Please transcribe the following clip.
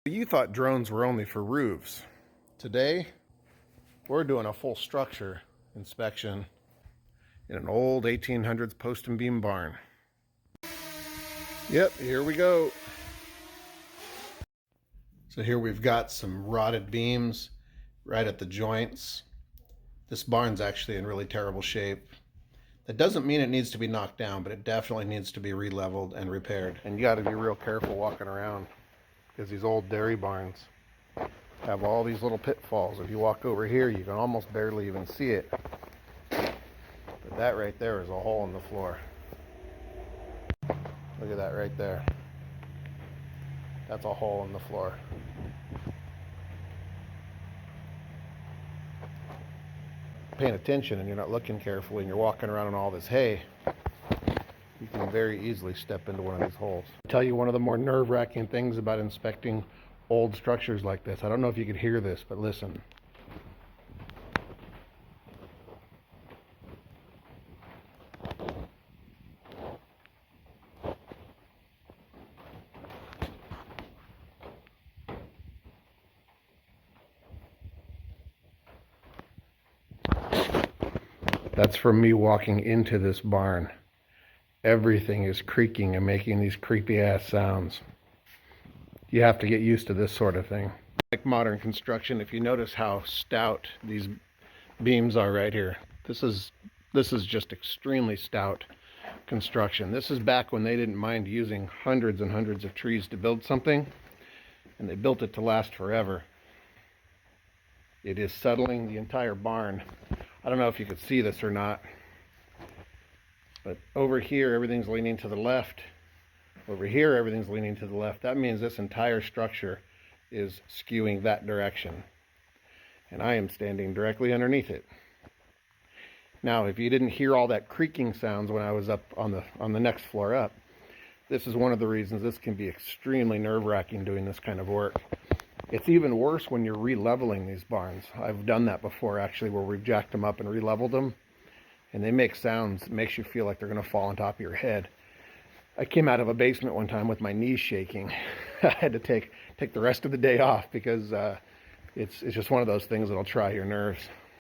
You thought drones were only for roofs. Today, we're doing a full structure inspection in an old 1800s post and beam barn. Yep, here we go. So here we've got some rotted beams right at the joints. This barn's actually in really terrible shape. That doesn't mean it needs to be knocked down, but it definitely needs to be re-leveled and repaired. And you got to be real careful walking around, because these old dairy barns have all these little pitfalls. If you walk over here, you can almost barely even see it. But that right there is a hole in the floor. Look at that right there. That's a hole in the floor. Paying attention and you're not looking carefully and you're walking around in all this hay, you can very easily step into one of these holes. I'll tell you one of the more nerve-wracking things about inspecting old structures like this. I don't know if you could hear this, but listen. That's from me walking into this barn. Everything is creaking and making these creepy ass sounds. You have to get used to this sort of thing. Like modern construction, if you notice how stout these beams are right here, this is just extremely stout construction. This is back when they didn't mind using hundreds and hundreds of trees to build something, and they built it to last forever. It is settling the entire barn. I don't know if you could see this or not, but over here everything's leaning to the left. Over here everything's leaning to the left. That means this entire structure is skewing that direction, and I am standing directly underneath it. Now, if you didn't hear all that creaking sounds when I was up on the next floor up, this is one of the reasons this can be extremely nerve-wracking doing this kind of work. It's even worse when you're re-leveling these barns. I've done that before, actually, where we've jacked them up and re-leveled them, and they make sounds that makes you feel like they're going to fall on top of your head. I came out of a basement one time with my knees shaking. I had to take the rest of the day off because it's just one of those things that'll try your nerves.